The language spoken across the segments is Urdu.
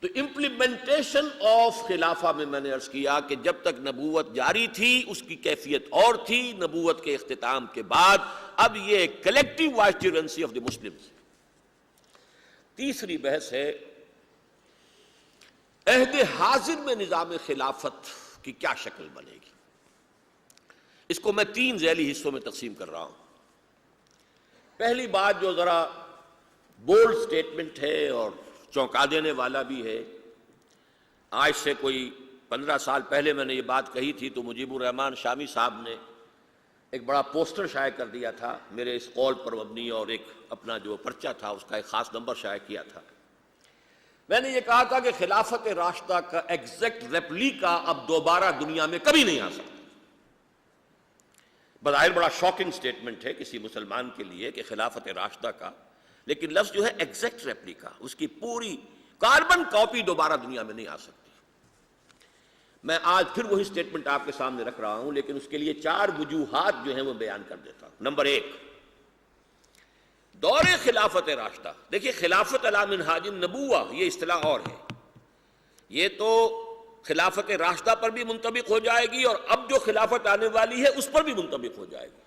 تو امپلیمنٹیشن آف خلافہ میں نے عرض کیا کہ جب تک نبوت جاری تھی اس کی کیفیت اور تھی، نبوت کے اختتام کے بعد اب یہ کلیکٹیو وائسرنسی آف دی مسلمز۔ تیسری بحث ہے عہد حاضر میں نظام خلافت کی کیا شکل بنے گی۔ اس کو میں 3 ذیلی حصوں میں تقسیم کر رہا ہوں۔ پہلی بات جو ذرا بولڈ سٹیٹمنٹ ہے اور چونکا دینے والا بھی ہے، آج سے کوئی 15 سال پہلے میں نے یہ بات کہی تھی تو مجیب الرحمان شامی صاحب نے ایک بڑا پوسٹر شائع کر دیا تھا میرے اس قول پر مبنی، اور ایک اپنا جو پرچہ تھا اس کا ایک خاص نمبر شائع کیا تھا۔ میں نے یہ کہا تھا کہ خلافت راشدہ کا ایگزیکٹ ریپلیکا اب دوبارہ دنیا میں کبھی نہیں آ سکتا۔ بظاہر بڑا شاکنگ سٹیٹمنٹ ہے کسی مسلمان کے لیے کہ خلافت راشدہ کا، لیکن لفظ جو ہے ایگزیکٹ ریپلیکا، اس کی پوری کاربن کاپی دوبارہ دنیا میں نہیں آ سکتی۔ میں آج پھر وہی سٹیٹمنٹ آپ کے سامنے رکھ رہا ہوں، لیکن اس کے لیے 4 وجوہات جو ہیں وہ بیان کر دیتا ہوں۔ نمبر 1، دور خلافت راشدہ۔ دیکھیے خلافت علی منہاج النبوہ یہ اصطلاح اور ہے، یہ تو خلافت راشدہ پر بھی منطبق ہو جائے گی اور اب جو خلافت آنے والی ہے اس پر بھی منطبق ہو جائے گی،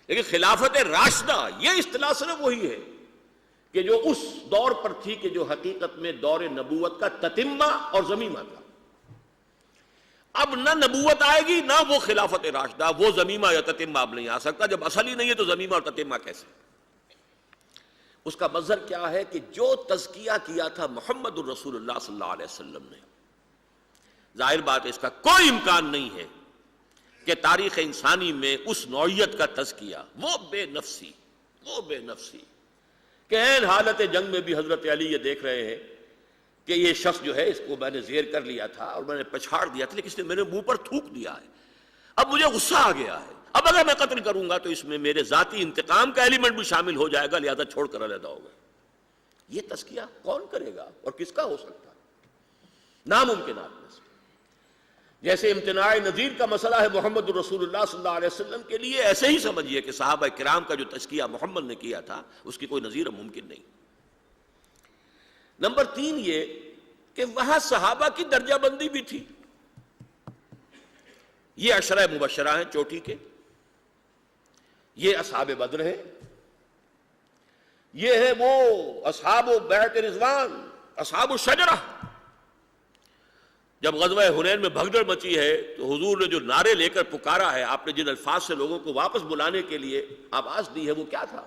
لیکن خلافت راشدہ یہ اصطلاح صرف وہی ہے کہ جو اس دور پر تھی کہ جو حقیقت میں دور نبوت کا تتمہ اور زمیمہ تھا۔ اب نہ نبوت آئے گی نہ وہ خلافت راشدہ، وہ زمیمہ یا تتمہ اب نہیں آ سکتا۔ جب اصل ہی نہیں ہے تو زمیمہ اور تتمہ کیسے؟ اس کا مظہر کیا ہے کہ جو تزکیہ کیا تھا محمد الرسول اللہ صلی اللہ علیہ وسلم نے، ظاہر بات ہے اس کا کوئی امکان نہیں ہے کہ تاریخ انسانی میں اس نوعیت کا تزکیہ، وہ بے نفسی کہ این حالت جنگ میں بھی حضرت علی یہ دیکھ رہے ہیں کہ یہ شخص جو ہے اس کو میں نے زیر کر لیا تھا اور میں نے پچھاڑ دیا تھا، لیکن اس نے میرے منہ پر تھوک دیا ہے، اب مجھے غصہ آ گیا ہے، اب اگر میں قتل کروں گا تو اس میں میرے ذاتی انتقام کا ایلیمنٹ بھی شامل ہو جائے گا، لہذا چھوڑ کر علیحدہ ہوگا۔ یہ تزکیہ کون کرے گا اور کس کا ہو سکتا ہے؟ ناممکنات میں سے۔ جیسے امتناع نظیر کا مسئلہ ہے محمد الرسول اللہ صلی اللہ علیہ وسلم کے لیے، ایسے ہی سمجھیے کہ صحابہ کرام کا جو تزکیہ محمد نے کیا تھا اس کی کوئی نظیر ممکن نہیں۔ نمبر 3 یہ کہ وہاں صحابہ کی درجہ بندی بھی تھی۔ یہ عشرہ مبشرہ ہیں چوٹی کے، یہ اصحاب بدر ہیں، یہ ہے وہ اصحاب بیعت رضوان، اصحاب الشجرہ۔ جب غزوہ حنین میں بھگدڑ مچی ہے تو حضور نے جو نعرے لے کر پکارا ہے، آپ نے جن الفاظ سے لوگوں کو واپس بلانے کے لیے آواز دی ہے وہ کیا تھا؟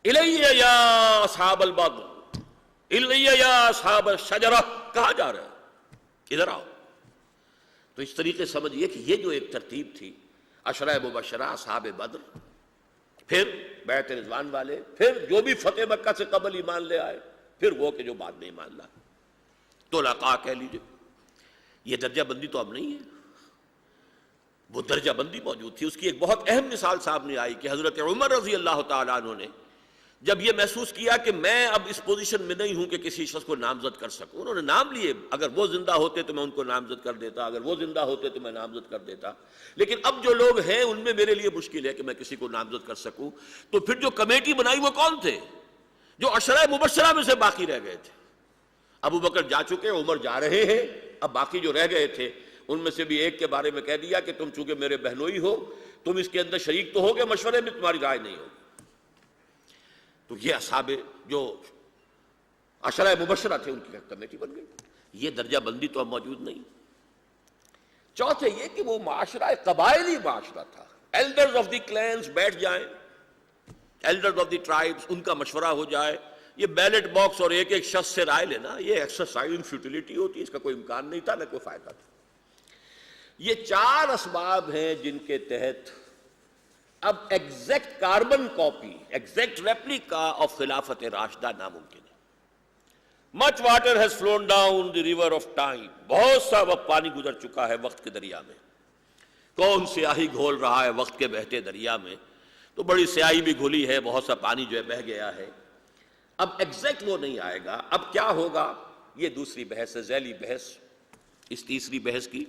الیہ یا اصحاب البدر، الیہ یا اصحاب الشجرہ، کہا جا رہا ہے ادھر آؤ۔ تو اس طریقے سمجھیے کہ یہ جو ایک ترتیب تھی، عشرہ مبشرہ، اصحاب بدر، پھر بیعت رضوان والے، پھر جو بھی فتح مکہ سے قبل ایمان لے آئے، پھر وہ کہ جو بعد میں ایمان لائے، طلقاء کہہ لیجیے۔ یہ درجہ بندی تو اب نہیں ہے، وہ درجہ بندی موجود تھی۔ اس کی ایک بہت اہم مثال سامنے آئی کہ حضرت عمر رضی اللہ تعالیٰ عنہ نے جب یہ محسوس کیا کہ میں اب اس پوزیشن میں نہیں ہوں کہ کسی شخص کو نامزد کر سکوں، انہوں نے نام لیے، اگر وہ زندہ ہوتے تو میں ان کو نامزد کر دیتا، اگر وہ زندہ ہوتے تو میں نامزد کر دیتا، لیکن اب جو لوگ ہیں ان میں میرے لیے مشکل ہے کہ میں کسی کو نامزد کر سکوں۔ تو پھر جو کمیٹی بنائی وہ کون تھے؟ جو عشرہ مبشرہ میں سے باقی رہ گئے تھے۔ ابو بکر جا چکے، عمر جا رہے ہیں، اب باقی جو رہ گئے تھے ان میں سے بھی ایک کے بارے میں کہہ دیا کہ تم چونکہ میرے بہنوئی ہو، تم اس کے اندر شریک تو ہوگے، مشورے میں تمہاری رائے نہیں ہوگی۔ تو یہ اصحاب جو عشرہ مبشرہ تھے ان کی کمیٹی بن گئی۔ یہ درجہ بندی تو اب موجود نہیں۔ چوتھے یہ کہ وہ معاشرہ قبائلی معاشرہ تھا، ایلڈرز آف دی کلینز بیٹھ جائیں، ایلڈرز آف دی ٹرائبز، ان کا مشورہ ہو جائے۔ یہ بیلٹ باکس اور ایک ایک شخص سے رائے لینا، یہ ایکسرسائز ان فیوٹیلیٹی ہوتی ہے، اس کا کوئی امکان نہیں تھا، نہ کوئی فائدہ تھا۔ یہ 4 اسباب ہیں جن کے تحت اب exact carbon copy, exact replica of خلافت راشدہ ناممکن ہے۔ Much water has flown down the river of time, بہت سا وقت پانی گزر چکا ہے وقت کے دریا میں۔ کون سیاہی گھول رہا ہے وقت کے بہتے دریا میں؟ تو بڑی سیاہی بھی گھلی ہے، بہت سا پانی جو ہے بہہ گیا ہے۔ اب ایگزیکٹ وہ نہیں آئے گا، اب کیا ہوگا؟ یہ دوسری بحث ہے، ذیلی بحث اس تیسری بحث کی۔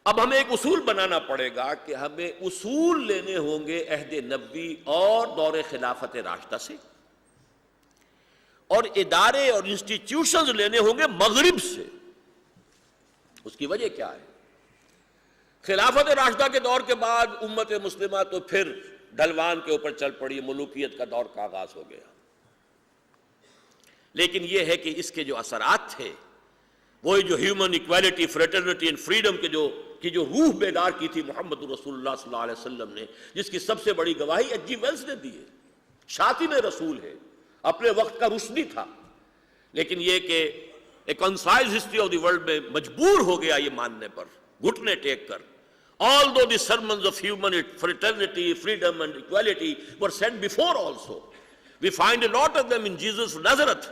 اب ہمیں ایک اصول بنانا پڑے گا کہ ہمیں اصول لینے ہوں گے عہد نبوی اور دور خلافت راشدہ سے۔ اور ادارے اور انسٹیٹیوشنز لینے ہوں گے مغرب سے. اس کی وجہ کیا ہے؟ خلافت راشدہ کے دور کے بعد امت مسلمہ تو پھر ڈھلوان کے اوپر چل پڑی، ملوکیت کا دور کا آغاز ہو گیا. لیکن یہ ہے کہ اس کے جو اثرات تھے، وہی جو human equality, fraternity and freedom کی جو روح بیدار کی تھی محمد رسول اللہ صلی اللہ علیہ وسلم نے، جس کی سب سے بڑی گواہی ایچ جی ویلز نے دی ہے. شاطن رسول ہے، اپنے وقت کا روشنی تھا. لیکن یہ کہ ایک concise history of the world میں مجبور ہو گیا یہ ماننے پر، گھٹنے ٹیک کر. Although the sermons of human fraternity, freedom and equality were said before also, we find a lot of them in Jesus of Nazareth,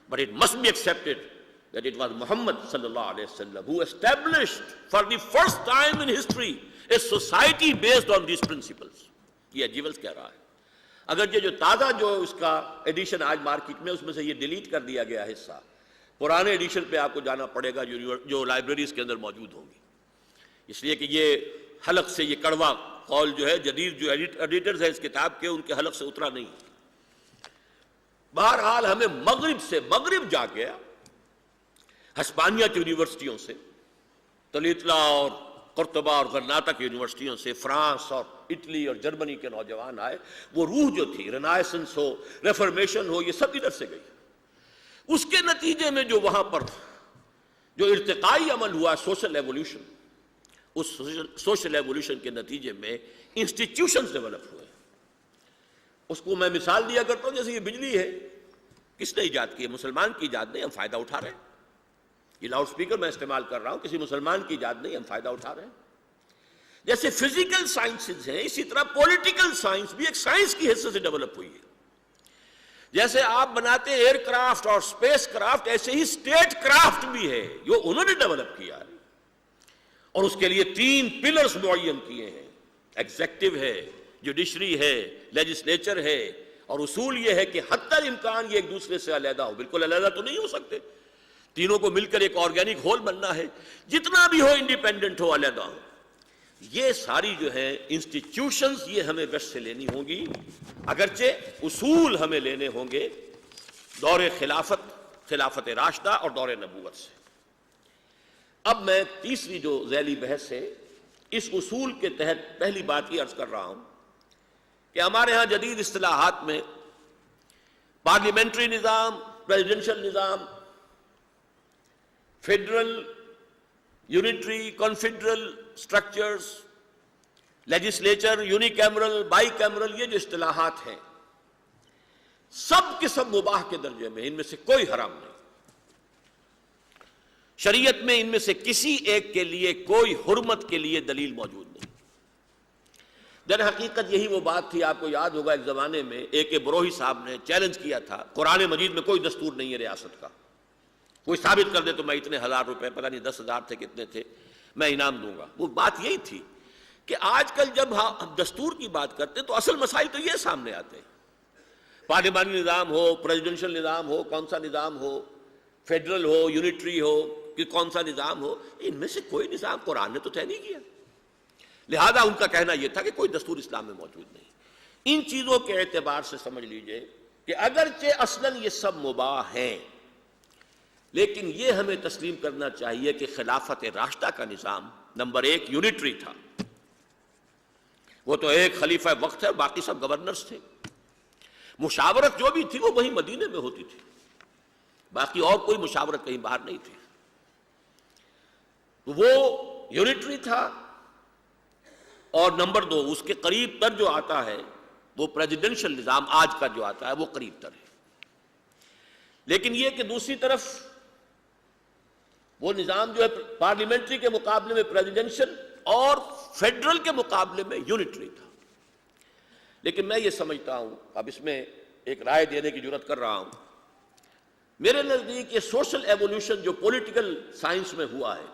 but it must be accepted that it was Muhammad sallallahu alaihi wasallam who established for the first time in history a society based on these principles. یہ ایجیولز کہہ رہا ہے. اگر یہ جو تازہ جو اس کا ایڈیشن آج مارکیٹ میں، اس میں سے یہ ڈیلیٹ کر دیا گیا حصہ، پرانے ایڈیشن پہ آپ کو جانا پڑے گا جو لائبریریز کے اندر موجود ہوں گی. اس لیے کہ یہ حلق سے یہ کڑوا قول جو ہے جدید جو ایڈیٹرز ہیں اس کتاب کے، ان کے حلق سے اترا نہیں. بہرحال ہمیں مغرب جا کے ہسپانیہ کی یونیورسٹیوں سے، تلیتلا اور قرطبہ اور غرناطہ کی یونیورسٹیوں سے، فرانس اور اٹلی اور جرمنی کے نوجوان آئے. وہ روح جو تھی، رینائسنس ہو، ریفارمیشن ہو، یہ سب ادھر سے گئی. اس کے نتیجے میں جو وہاں پر جو ارتقائی عمل ہوا، سوشل ایولیوشن، اس سوشل ایولیوشن کے نتیجے میں انسٹیٹیوشنز ڈیولپ ہوئے. اس کو میں مثال دیا کرتا ہوں، جیسے یہ بجلی ہے، کس نے ایجاد کی ہے؟ مسلمان کی ایجاد نہیں، ہم فائدہ اٹھا رہے ہیں. یہ لاؤڈ سپیکر میں استعمال کر رہا ہوں، کسی مسلمان کی ایجاد نہیں، ہم فائدہ اٹھا رہے ہیں. جیسے فزیکل سائنسز ہیں، اسی طرح پولیٹیکل سائنس بھی ایک سائنس کی حیثیت سے ڈیولپ ہوئی ہے. جیسے آپ بناتے ہیں ایئر کرافٹ اور اسپیس کرافٹ، ایسے ہی اسٹیٹ کرافٹ بھی ہے جو انہوں نے ڈیولپ کیا ہے. اور اس کے لیے 3 پلرز معین کیے ہیں. ایگزیکٹو ہے، جوڈیشری ہے، لیجسلیچر ہے. اور اصول یہ ہے کہ حتی الامکان یہ ایک دوسرے سے علیحدہ ہو. بالکل علیحدہ تو نہیں ہو سکتے، تینوں کو مل کر ایک آرگینک ہول بننا ہے. جتنا بھی ہو انڈیپینڈنٹ ہو، علیحدہ ہو. یہ ساری جو ہے انسٹیٹیوشنز یہ ہمیں ویسٹ سے لینی ہوں گی، اگرچہ اصول ہمیں لینے ہوں گے دور خلافت راشدہ اور دور نبوت سے. اب میں تیسری جو ذیلی بحث ہے، اس اصول کے تحت پہلی بات یہ عرض کر رہا ہوں کہ ہمارے ہاں جدید اصطلاحات میں پارلیمنٹری نظام، پریزیڈنشل نظام، federal, unitary, confederal structures, legislature, unicameral, bicameral, یہ جو اصطلاحات ہیں سب کے سب مباح کے درجے میں، ان میں سے کوئی حرام نہیں. شریعت میں ان میں سے کسی ایک کے لیے کوئی حرمت کے لیے دلیل موجود نہیں. در حقیقت یہی وہ بات تھی، آپ کو یاد ہوگا ایک زمانے میں اے بروہی صاحب نے چیلنج کیا تھا، قرآن مجید میں کوئی دستور نہیں ہے ریاست کا، کوئی ثابت کر دے تو میں اتنے 1000 روپے، پتہ نہیں 10,000 تھے کتنے تھے، میں انعام دوں گا. وہ بات یہی تھی کہ آج کل جب ہم دستور کی بات کرتے ہیں تو اصل مسائل تو یہ سامنے آتے ہیں. پارلیمانی نظام ہو، پریزیڈنشل نظام ہو، کون سا نظام ہو، فیڈرل ہو، یونٹری ہو کہ کون سا نظام ہو، ان میں سے کوئی نظام قرآن نے تو طے نہیں کیا. لہذا ان کا کہنا یہ تھا کہ کوئی دستور اسلام میں موجود نہیں. ان چیزوں کے اعتبار سے سمجھ لیجئے کہ اگرچہ اصلاً یہ سب مباح ہیں، لیکن یہ ہمیں تسلیم کرنا چاہیے کہ خلافت راشدہ کا نظام نمبر 1 یونٹری تھا. وہ تو ایک خلیفہ وقت ہے، باقی سب گورنرز تھے. مشاورت جو بھی تھی وہ وہی مدینے میں ہوتی تھی، باقی اور کوئی مشاورت کہیں باہر نہیں تھی. وہ یونٹری تھا. اور نمبر 2 اس کے قریب تر جو آتا ہے وہ پریزیڈنشل نظام آج کا جو آتا ہے وہ قریب تر ہے. لیکن یہ کہ دوسری طرف وہ نظام جو ہے پارلیمنٹری کے مقابلے میں پریزیڈنشل اور فیڈرل کے مقابلے میں یونٹری تھا. لیکن میں یہ سمجھتا ہوں، اب اس میں ایک رائے دینے کی جرات کر رہا ہوں، میرے نزدیک یہ سوشل ایولیوشن جو پولیٹیکل سائنس میں ہوا ہے،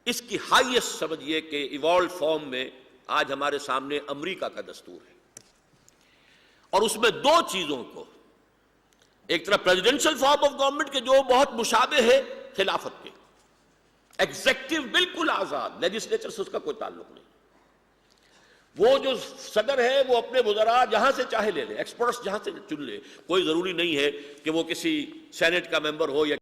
اس کی ہائیسٹ سمجھ یہ کہ ایوالڈ فارم میں آج ہمارے سامنے امریکہ کا دستور ہے. اور اس میں 2 چیزوں کو، ایک طرف پریزیڈنشل فارم آف گورنمنٹ کے جو بہت مشابہ ہے خلافت کے، ایگزیکٹو بالکل آزاد، لیجسلیچر سے اس کا کوئی تعلق نہیں. وہ جو صدر ہے وہ اپنے وزراء جہاں سے چاہے لے لے، ایکسپرٹس جہاں سے چن لے، کوئی ضروری نہیں ہے کہ وہ کسی سینٹ کا ممبر ہو یا